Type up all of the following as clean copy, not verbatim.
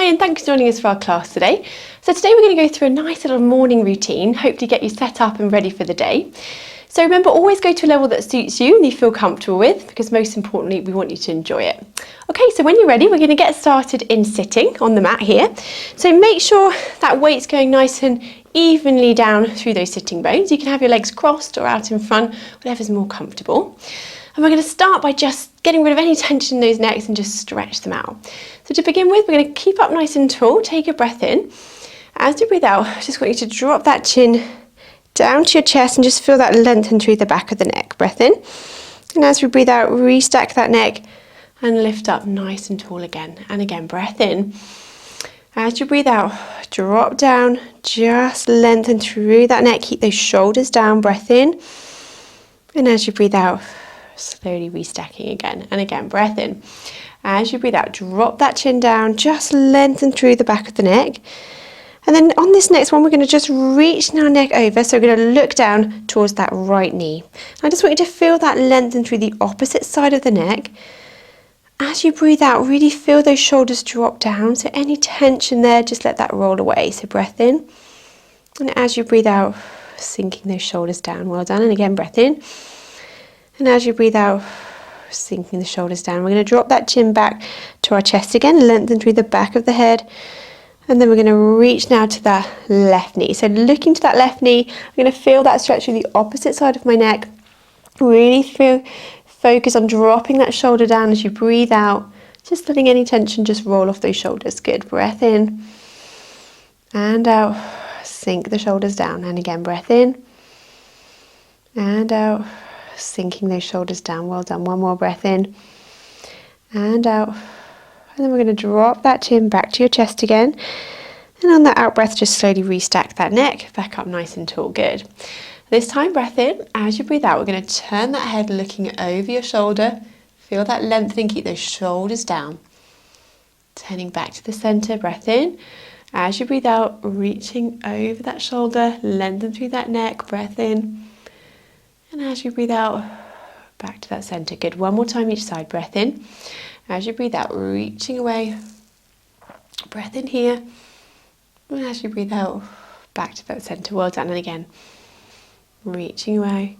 Hi, and thanks for joining us for our class today. So today we're going to go through a nice little morning routine, hopefully get you set up and ready for the day. So remember, always go to a level that suits you and you feel comfortable with, because most importantly, we want you to enjoy it. Okay, so when you're ready, we're going to get started in sitting on the mat here. So make sure that weight's going nice and evenly down through those sitting bones. You can have your legs crossed or out in front, whatever's more comfortable. And we're going to start by just getting rid of any tension in those necks and just stretch them out. So to begin with, we're going to keep up nice and tall. Take a breath in. As you breathe out, I just want you to drop that chin down to your chest and just feel that lengthen through the back of the neck. Breath in. And as we breathe out, restack that neck and lift up nice and tall again. And again, breath in. As you breathe out, drop down, just lengthen through that neck. Keep those shoulders down. Breath in. And as you breathe out, slowly restacking again. And again, breath in. As you breathe out, drop that chin down, just lengthen through the back of the neck. And then on this next one, we're going to just reach our neck over. So we're going to look down towards that right knee. And I just want you to feel that lengthen through the opposite side of the neck. As you breathe out, really feel those shoulders drop down. So any tension there, just let that roll away. So breath in. And as you breathe out, sinking those shoulders down. Well done. And again, breath in. And as you breathe out, sinking the shoulders down. We're going to drop that chin back to our chest again, lengthen through the back of the head. And then we're going to reach now to that left knee. So looking to that left knee, I'm going to feel that stretch through the opposite side of my neck. Really focus on dropping that shoulder down as you breathe out. Just letting any tension just roll off those shoulders. Good. Breath in and out. Sink the shoulders down. And again, breath in and out. Sinking those shoulders down. Well done. One more breath in and out. And then we're going to drop that chin back to your chest again. And on that out breath, just slowly restack that neck back up nice and tall. Good. This time, breath in. As you breathe out, we're going to turn that head looking over your shoulder. Feel that lengthening. Keep those shoulders down. Turning back to the center. Breath in. As you breathe out, reaching over that shoulder. Lengthen through that neck. Breath in. And as you breathe out, back to that center. Good. One more time each side. Breath in. As you breathe out, reaching away. Breath in here. And as you breathe out, back to that center. Well done. And again, reaching away.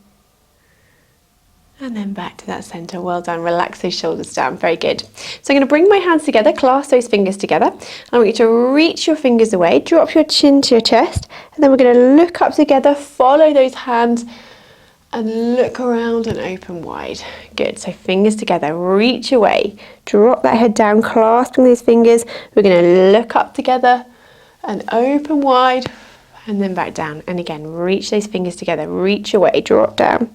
And then back to that center. Well done. Relax those shoulders down. Very good. So I'm going to bring my hands together, clasp those fingers together. I want you to reach your fingers away, drop your chin to your chest. And then we're going to look up together, follow those hands and look around and open wide. Good. So fingers together, reach away, drop that head down, clasping those fingers. We're going to look up together and open wide and then back down. And again, reach those fingers together, reach away, drop down,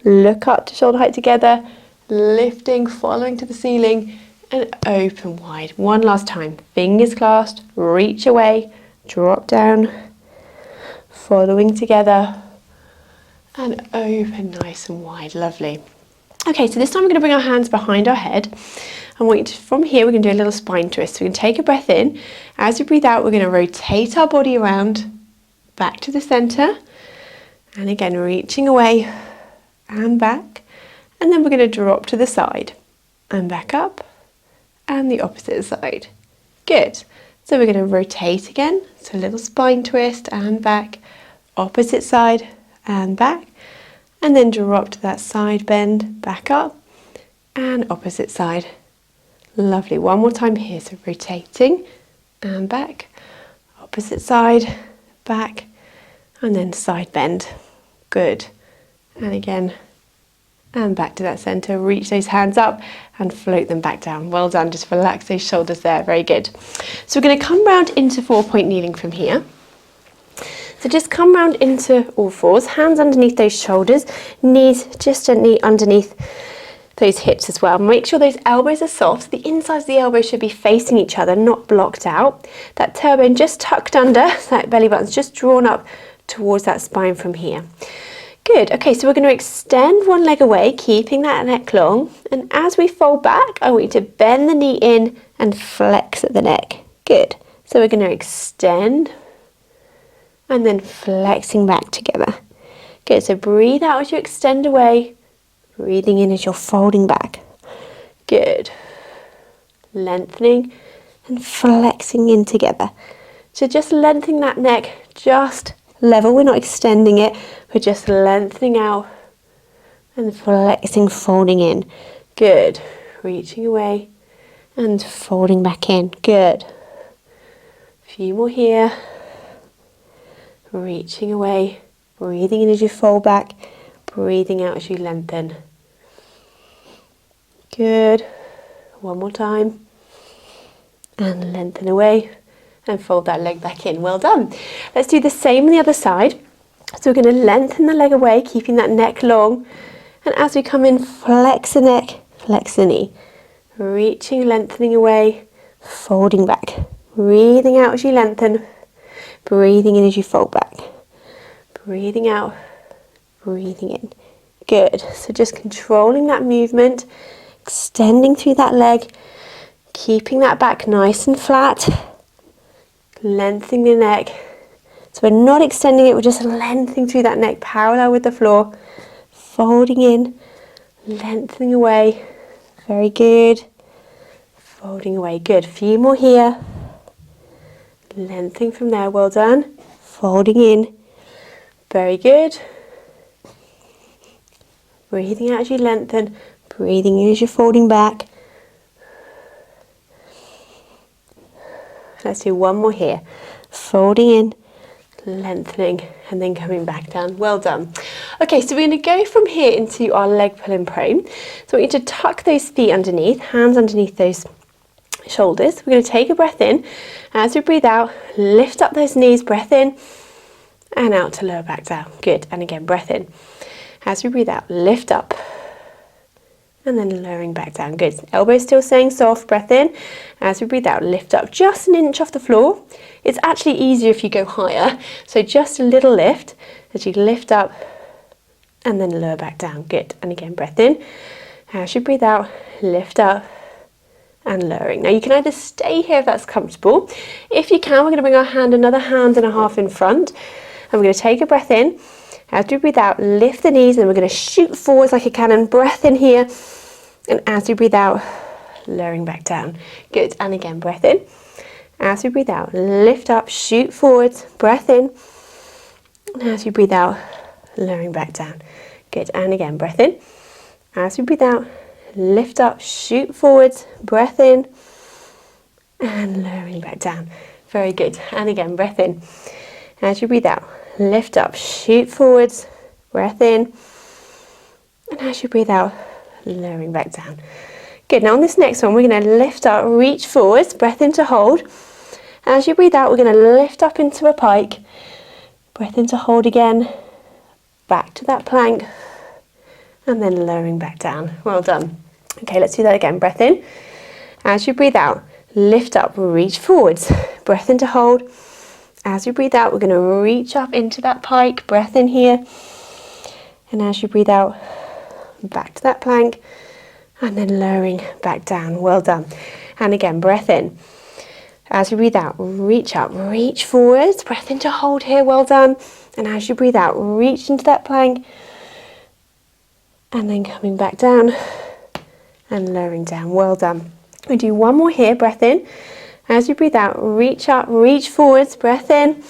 look up to shoulder height together, lifting, following to the ceiling and open wide. One last time. Fingers clasped, reach away, drop down, following together, and open nice and wide. Lovely. Okay, so this time we're going to bring our hands behind our head. I want you to, from here, we're going to do a little spine twist. So we're going to take a breath in. As you breathe out, we're going to rotate our body around, back to the center. And again, reaching away and back. And then we're going to drop to the side and back up and the opposite side. Good. So we're going to rotate again. So a little spine twist and back, opposite side and back, and then drop to that side bend, back up and opposite side. Lovely. One more time here. So rotating and back, opposite side, back, and then side bend. Good. And again, and back to that center. Reach those hands up and float them back down. Well done. Just relax those shoulders there. Very good. So we're going to come round into 4-point kneeling from here. So just come round into all fours, hands underneath those shoulders, knees just gently underneath those hips as well. Make sure those elbows are soft. So the insides of the elbows should be facing each other, not blocked out. That tailbone just tucked under, so that belly button's just drawn up towards that spine from here. Good. Okay, so we're going to extend one leg away, keeping that neck long. And as we fold back, I want you to bend the knee in and flex at the neck. Good. So we're going to extend and then flexing back together. Good, so breathe out as you extend away, breathing in as you're folding back. Good. Lengthening and flexing in together. So just lengthening that neck, just level. We're not extending it, we're just lengthening out and flexing, folding in. Good. Reaching away and folding back in. Good. A few more here. Reaching away, breathing in as you fold back, breathing out as you lengthen. Good. One more time. And lengthen away and fold that leg back in. Well done. Let's do the same on the other side. So we're going to lengthen the leg away, keeping that neck long. And as we come in, flex the neck, flex the knee. Reaching, lengthening away, folding back. Breathing out as you lengthen. Breathing in as you fold back. Breathing out, breathing in. Good. So just controlling that movement, extending through that leg, keeping that back nice and flat, lengthening the neck. So we're not extending it, we're just lengthening through that neck parallel with the floor, folding in, lengthening away. Very good. Folding away. Good. A few more here. Lengthening from there. Well done. Folding in. Very good. Breathing out as you lengthen. Breathing in as you're folding back. Let's do one more here. Folding in, lengthening, and then coming back down. Well done. Okay, so we're going to go from here into our leg pull in prone. So we need to tuck those feet underneath, hands underneath those shoulders. We're going to take a breath in. As we breathe out, lift up those knees, breath in, and out to lower back down. Good. And again, breath in. As we breathe out, lift up, and then lowering back down. Good. Elbows still staying soft, breath in. As we breathe out, lift up just an inch off the floor. It's actually easier if you go higher. So just a little lift as you lift up and then lower back down. Good. And again, breath in. As you breathe out, lift up and lowering. Now you can either stay here if that's comfortable. If you can, we're going to bring our hand, another hand and a half in front. And we're going to take a breath in. As we breathe out, lift the knees, and we're going to shoot forwards like a cannon. Breath in here. And as we breathe out, lowering back down. Good. And again, breath in. As we breathe out, lift up, shoot forwards, breath in. And as you breathe out, lowering back down. Good. And again, breath in. As we breathe out, lift up, shoot forwards, breath in. And lowering back down. Very good. And again, breath in. As you breathe out, lift up, shoot forwards, breath in. And as you breathe out, lowering back down. Good. Now on this next one, we're going to lift up, reach forwards, breath in to hold. As you breathe out, we're going to lift up into a pike. Breath in to hold again. Back to that plank. And then lowering back down. Well done. Okay, let's do that again. Breath in. As you breathe out, lift up, reach forwards. Breath in to hold. As you breathe out, we're going to reach up into that pike. Breath in here. And as you breathe out, back to that plank. And then lowering back down. Well done. And again, breath in. As you breathe out, reach up, reach forwards. Breath in to hold here. Well done. And as you breathe out, reach into that plank. And then coming back down and lowering down. Well done. We do one more here. Breath in. As you breathe out, reach up, reach forwards. Breath in.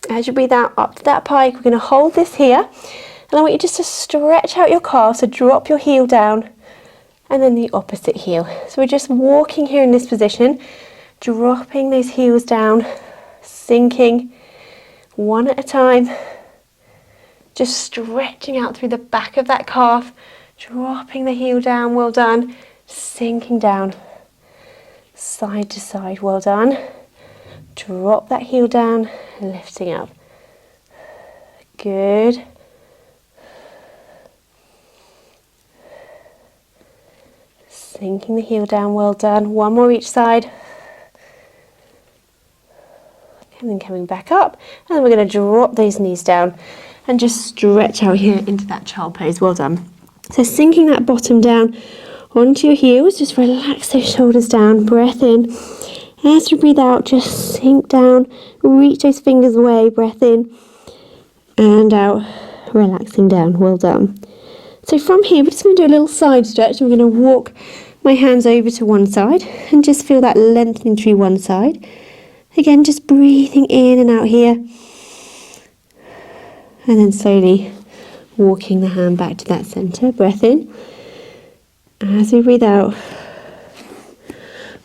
As you breathe out, up to that pike. We're going to hold this here. And I want you just to stretch out your calf. So drop your heel down. And then the opposite heel. So we're just walking here in this position, dropping those heels down, sinking one at a time, just stretching out through the back of that calf, dropping the heel down. Well done. Sinking down, side to side. Well done. Drop that heel down, lifting up. Good. Sinking the heel down, well done. One more each side. And then coming back up. And then we're going to drop those knees down and just stretch out here into that child pose. Well done. So sinking that bottom down onto your heels, just relax those shoulders down. Breath in. As you breathe out, just sink down. Reach those fingers away. Breath in. And out. Relaxing down. Well done. So from here, we're just going to do a little side stretch. And we're going to walk my hands over to one side and just feel that lengthening through one side. Again, just breathing in and out here. And then slowly walking the hand back to that centre. Breath in. As we breathe out,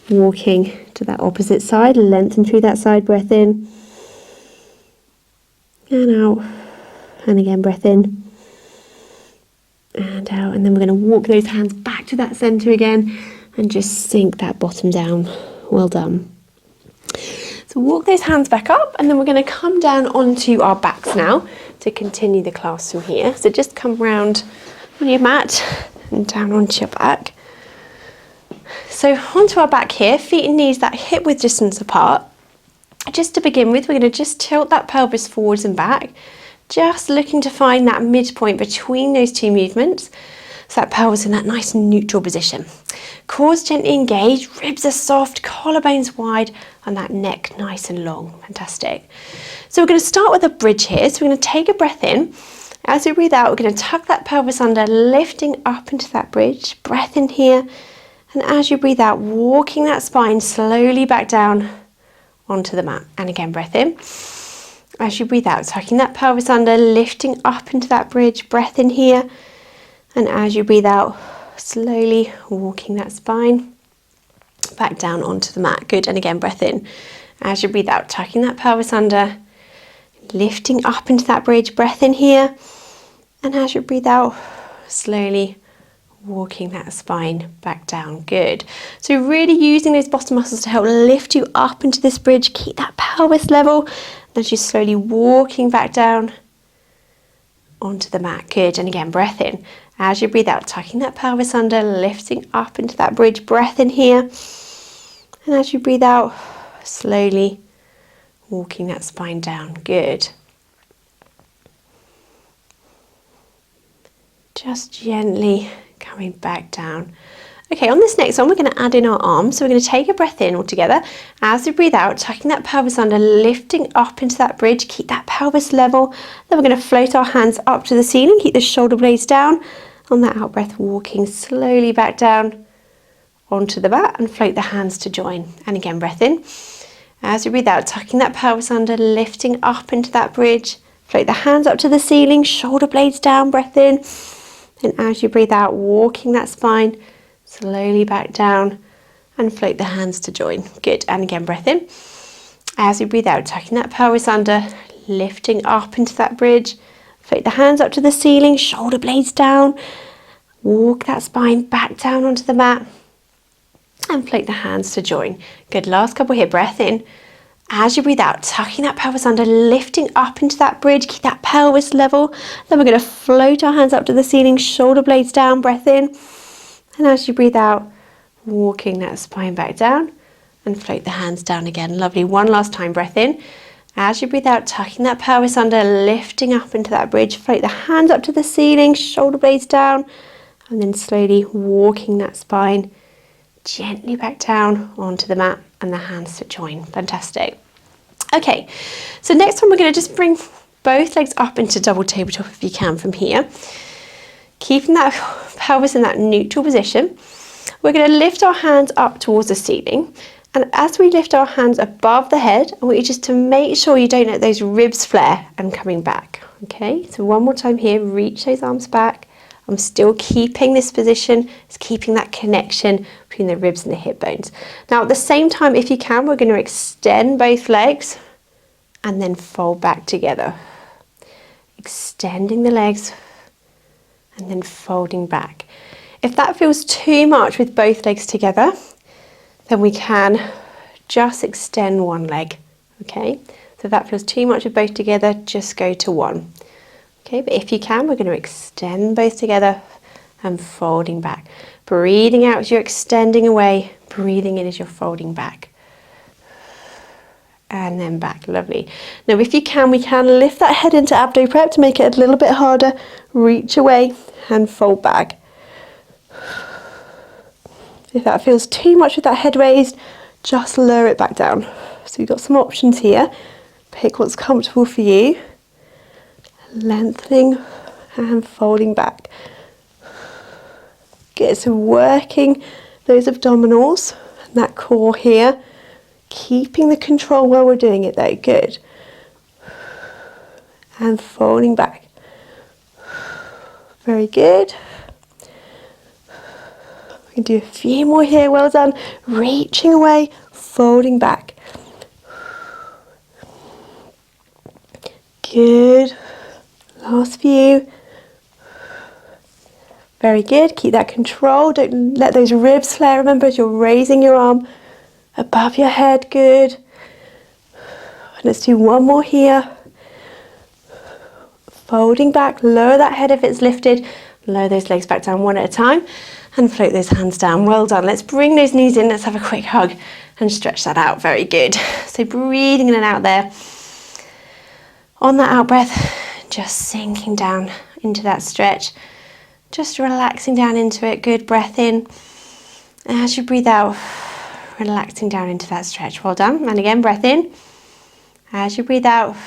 walking to that opposite side, lengthen through that side. Breath in and out. And again, breath in and out. And then we're going to walk those hands back to that centre again and just sink that bottom down. Well done. So walk those hands back up, and then we're going to come down onto our backs now to continue the class from here. So just come round on your mat and down onto your back. So onto our back here, feet and knees that hip width distance apart. Just to begin with, we're going to just tilt that pelvis forwards and back, just looking to find that midpoint between those two movements. So that pelvis in that nice neutral position. Cores gently engaged, ribs are soft, collarbones wide, and that neck nice and long. Fantastic. So we're going to start with a bridge here. So we're going to take a breath in. As we breathe out, we're going to tuck that pelvis under, lifting up into that bridge. Breath in here. And as you breathe out, walking that spine slowly back down onto the mat. And again, breath in. As you breathe out, tucking that pelvis under, lifting up into that bridge. Breath in here. And as you breathe out, slowly walking that spine back down onto the mat. Good. And again, breath in. As you breathe out, tucking that pelvis under, lifting up into that bridge. Breath in here. And as you breathe out, slowly walking that spine back down. Good. So really using those bottom muscles to help lift you up into this bridge. Keep that pelvis level. As you're slowly walking back down onto the mat. Good. And again, breath in. As you breathe out, tucking that pelvis under, lifting up into that bridge. Breath in here. And as you breathe out, slowly walking that spine down. Good. Just gently coming back down. Okay, on this next one, we're going to add in our arms. So we're going to take a breath in all together. As we breathe out, tucking that pelvis under, lifting up into that bridge. Keep that pelvis level. Then we're going to float our hands up to the ceiling. Keep the shoulder blades down. On that out breath, walking slowly back down onto the mat and float the hands to join. And again, breath in. As we breathe out, tucking that pelvis under, lifting up into that bridge. Float the hands up to the ceiling, shoulder blades down, breath in. And as you breathe out, walking that spine slowly back down and float the hands to join. Good. And again, breath in. As you breathe out, tucking that pelvis under, lifting up into that bridge. Float the hands up to the ceiling, shoulder blades down. Walk that spine back down onto the mat and float the hands to join. Good. Last couple here. Breath in. As you breathe out, tucking that pelvis under, lifting up into that bridge. Keep that pelvis level. Then we're going to float our hands up to the ceiling, shoulder blades down. Breath in. And as you breathe out, walking that spine back down and float the hands down again. Lovely. One last time. Breath in. As you breathe out, tucking that pelvis under, lifting up into that bridge. Float the hands up to the ceiling, shoulder blades down. And then slowly walking that spine gently back down onto the mat and the hands to join. Fantastic. Okay, so next one we're going to just bring both legs up into double tabletop if you can from here. Keeping that pelvis in that neutral position. We're going to lift our hands up towards the ceiling. And as we lift our hands above the head, I want you just to make sure you don't let those ribs flare and coming back. Okay, so one more time here, reach those arms back. I'm still keeping this position, it's keeping that connection between the ribs and the hip bones. Now at the same time, if you can, we're going to extend both legs and then fold back together. Extending the legs and then folding back. If that feels too much with both legs together, then we can just extend one leg. Okay, so if that feels too much with both together, just go to one. Okay, but if you can, we're going to extend both together and folding back. Breathing out as you're extending away, breathing in as you're folding back. And then back, lovely. Now if you can, we can lift that head into abdo prep to make it a little bit harder. Reach away and fold back. If that feels too much with that head raised, just lower it back down. So you've got some options here. Pick what's comfortable for you. Lengthening and folding back. Good, so working those abdominals and that core here. Keeping the control while we're doing it though, good. And folding back. Very good. We can do a few more here, well done. Reaching away, folding back. Good. Last few. Very good, keep that control, don't let those ribs flare, remember as you're raising your arm above your head, good. Let's do one more here. Folding back, lower that head if it's lifted, lower those legs back down one at a time and float those hands down, well done. Let's bring those knees in, let's have a quick hug and stretch that out, very good. So breathing in and out there. On that out breath, just sinking down into that stretch. Just relaxing down into it, good, breath in. As you breathe out, relaxing down into that stretch, well done. And again, breath in. As you breathe out,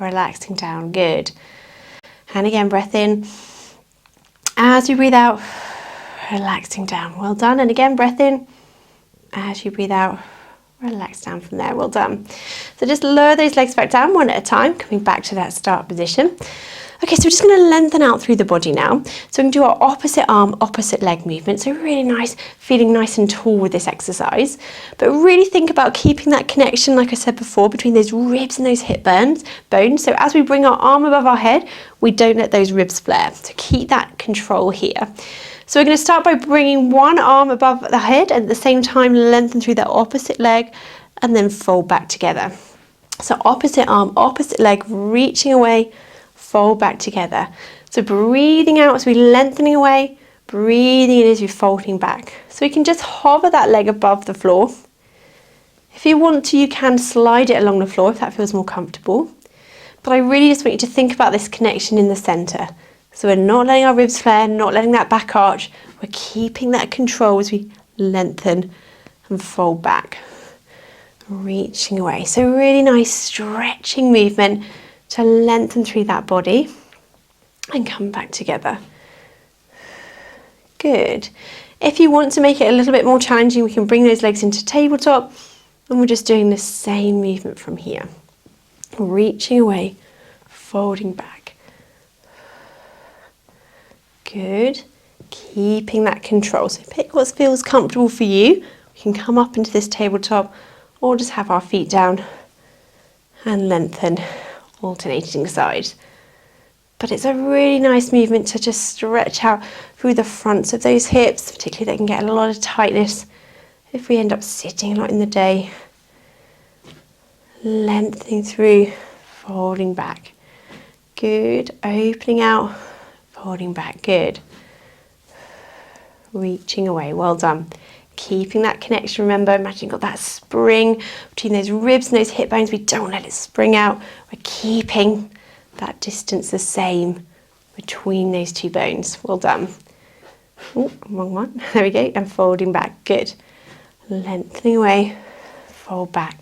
relaxing down, good. And again, breath in. As you breathe out, relaxing down, well done. And again, breath in. As you breathe out, relax down from there, well done. So just lower those legs back down one at a time, coming back to that start position. Okay, so we're just going to lengthen out through the body now. So we can do our opposite arm, opposite leg movement. So really nice, feeling nice and tall with this exercise. But really think about keeping that connection, like I said before, between those ribs and those hip bones. So as we bring our arm above our head, we don't let those ribs flare. So keep that control here. So we're going to start by bringing one arm above the head and at the same time lengthen through that opposite leg and then fold back together. So opposite arm, opposite leg, reaching away, fold back together. So breathing out as we're lengthening away, breathing in as you're folding back. So you can just hover that leg above the floor. If you want to, you can slide it along the floor if that feels more comfortable. But I really just want you to think about this connection in the centre. So we're not letting our ribs flare, not letting that back arch. We're keeping that control as we lengthen and fold back. Reaching away. So really nice stretching movement to lengthen through that body and come back together. Good. If you want to make it a little bit more challenging, we can bring those legs into tabletop and we're just doing the same movement from here. Reaching away, folding back. Good. Keeping that control. So pick what feels comfortable for you. We can come up into this tabletop or just have our feet down and lengthen, alternating sides. But it's a really nice movement to just stretch out through the fronts of those hips, particularly they can get a lot of tightness if we end up sitting a lot in the day. Lengthening through, folding back. Good. Opening out, folding back. Good. Reaching away. Well done. Keeping that connection. Remember, imagine you've got that spring between those ribs and those hip bones. We don't let it spring out. We're keeping that distance the same between those two bones. Well done. Oh, wrong one. There we go. And folding back. Good. Lengthening away. Fold back.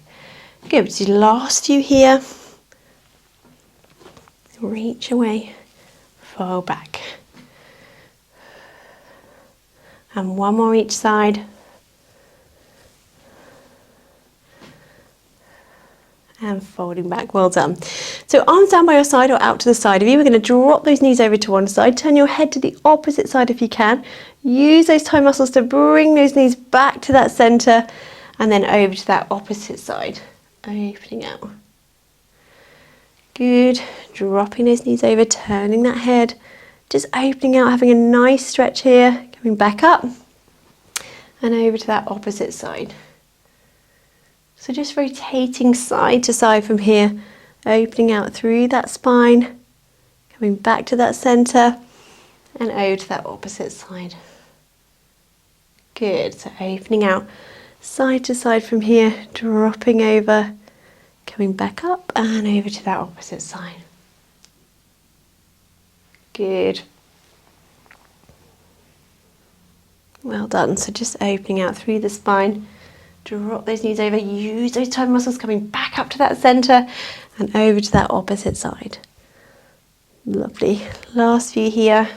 Good. So last few here. Reach away. Fold back. And one more each side. And folding back, well done. So arms down by your side or out to the side of you. We're going to drop those knees over to one side. Turn your head to the opposite side if you can. Use those toe muscles to bring those knees back to that centre and then over to that opposite side. Opening out. Good. Dropping those knees over, turning that head. Just opening out, having a nice stretch here. Coming back up and over to that opposite side. So just rotating side to side from here, opening out through that spine, coming back to that centre and over to that opposite side. Good, so opening out side to side from here, dropping over, coming back up and over to that opposite side. Good. Well done, so just opening out through the spine. Drop those knees over, use those toe muscles coming back up to that centre and over to that opposite side. Lovely. Last few here.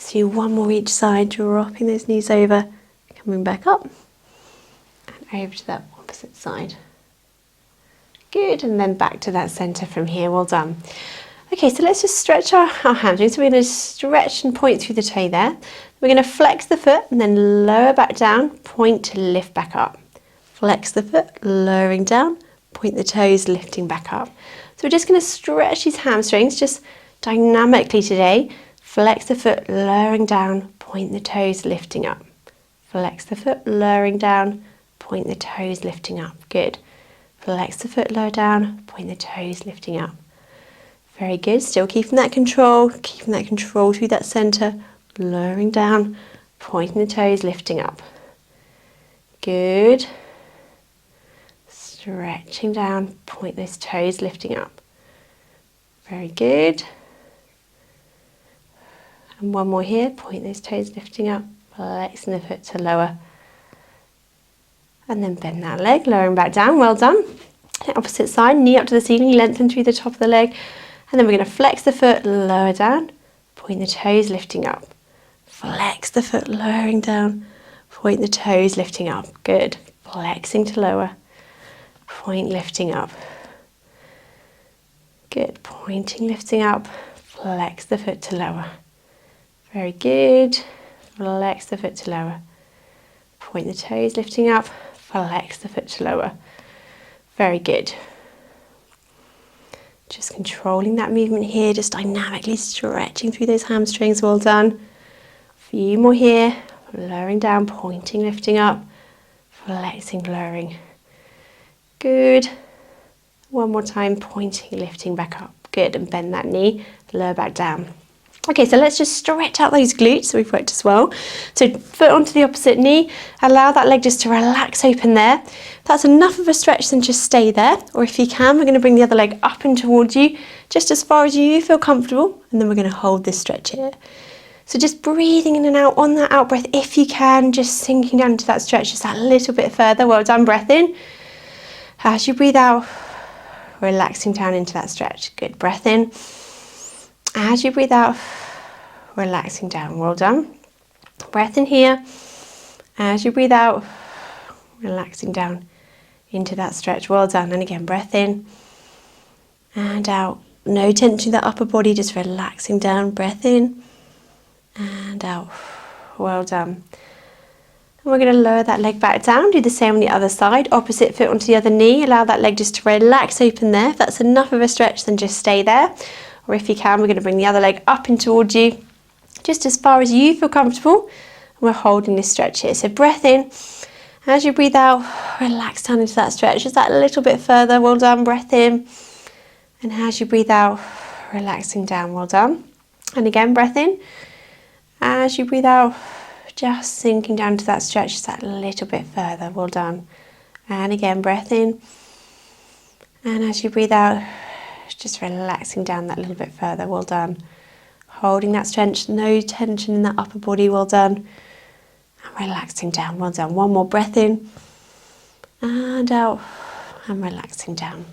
Let's do one more each side, dropping those knees over, coming back up and over to that opposite side. Good, and then back to that centre from here. Well done. Okay, so let's just stretch our hamstrings. So we're going to stretch and point through the toe there. We're going to flex the foot and then lower back down, point to lift back up. Flex the foot, lowering down, point the toes, lifting back up. So we're just going to stretch these hamstrings just dynamically today. Flex the foot, lowering down, point the toes, lifting up. Flex the foot, lowering down, point the toes, lifting up. Good. Flex the foot, lower down, point the toes, lifting up. Very good. Still keeping that control through that centre, lowering down, pointing the toes, lifting up. Good. Stretching down, point those toes, lifting up. Very good. And one more here, point those toes, lifting up, flexing the foot to lower. And then bend that leg, lowering back down, well done. Opposite side, knee up to the ceiling, lengthen through the top of the leg. And then we're going to flex the foot, lower down, point the toes, lifting up. Flex the foot, lowering down, point the toes, lifting up. Good. Flexing to lower, point, lifting up. Good. Pointing, lifting up, flex the foot to lower. Very good. Flex the foot to lower. Point the toes, lifting up, flex the foot to lower. Very good. Just controlling that movement here, just dynamically stretching through those hamstrings. Well done. A few more here. Lowering down, pointing, lifting up, flexing, lowering. Good. One more time, pointing, lifting back up. Good, and bend that knee, lower back down. Okay, so let's just stretch out those glutes so we've worked as well. So foot onto the opposite knee, allow that leg just to relax open there. If that's enough of a stretch, then just stay there. Or if you can, we're going to bring the other leg up and towards you, just as far as you feel comfortable, and then we're going to hold this stretch here. So just breathing in and out on that out breath, if you can, just sinking down into that stretch just that little bit further. Well done, breath in. As you breathe out, relaxing down into that stretch. Good, breath in. As you breathe out, relaxing down. Well done. Breath in here. As you breathe out, relaxing down into that stretch. Well done. And again, breath in and out. No tension in that upper body, just relaxing down. Breath in and out. Well done. And we're going to lower that leg back down. Do the same on the other side. Opposite foot onto the other knee. Allow that leg just to relax open there. If that's enough of a stretch, then just stay there. Or if you can, we're going to bring the other leg up and towards you, just as far as you feel comfortable. And we're holding this stretch here. So breath in. As you breathe out, relax down into that stretch. Just that little bit further. Well done. Breath in. And as you breathe out, relaxing down. Well done. And again, breath in. As you breathe out, just sinking down to that stretch, just that little bit further. Well done. And again, breath in. And as you breathe out, just relaxing down that little bit further. Well done. Holding that stretch, no tension in that upper body. Well done. And relaxing down. Well done. One more breath in and out and relaxing down.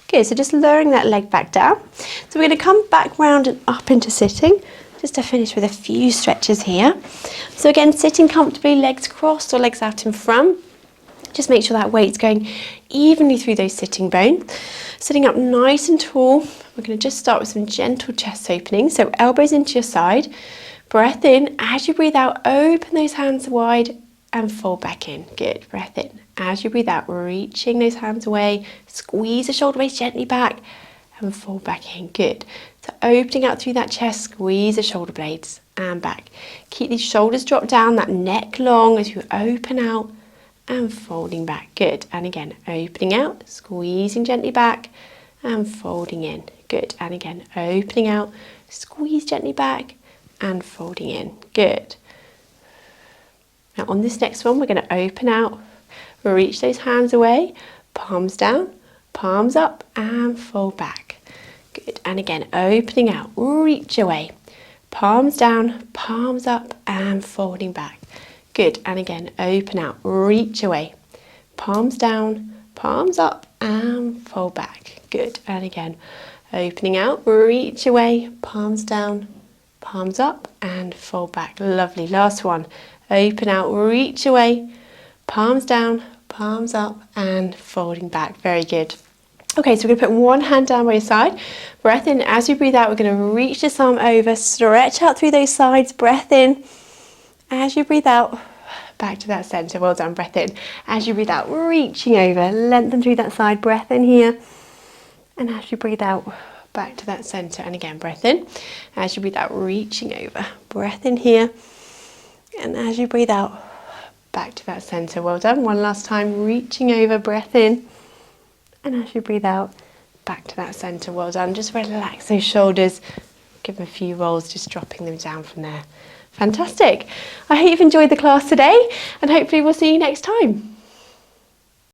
Good, so just lowering that leg back down. So we're going to come back round and up into sitting, just to finish with a few stretches here. So again, sitting comfortably, legs crossed or legs out in front. Just make sure that weight's going evenly through those sitting bones. Sitting up nice and tall, we're going to just start with some gentle chest opening. So elbows into your side, breath in. As you breathe out, open those hands wide and fold back in. Good, breath in. As you breathe out, reaching those hands away, squeeze the shoulder blades gently back and fold back in. Good. So opening out through that chest, squeeze the shoulder blades and back. Keep these shoulders dropped down, that neck long as you open out and folding back. Good. And again, opening out, squeezing gently back and folding in. Good. And again, opening out, squeeze gently back and folding in. Good. Now on this next one, we're going to open out, reach those hands away, palms down, palms up and fold back. Good. And again, opening out, reach away, palms down, palms up and folding back. Good, and again, open out, reach away, palms down, palms up and fold back. Good, and again, opening out, reach away, palms down palms up and fold back. Lovely. Last one. Open out, reach away, palms down, palms up and folding back. Very good. Okay, so we're going to put one hand down by your side. Breath in. As you breathe out, we're going to reach this arm over, stretch out through those sides. Breath in. As you breathe out, back to that center. Well done. Breath in. As you breathe out, reaching over, lengthen through that side. Breath in here. And as you breathe out, back to that center. And again, breath in. As you breathe out, reaching over. Breath in here. And as you breathe out, back to that center. Well done. One last time, reaching over, breath in. And as you breathe out, back to that center. Well done. Just relax those shoulders. Give them a few rolls, just dropping them down from there. Fantastic. I hope you've enjoyed the class today, and hopefully we'll see you next time.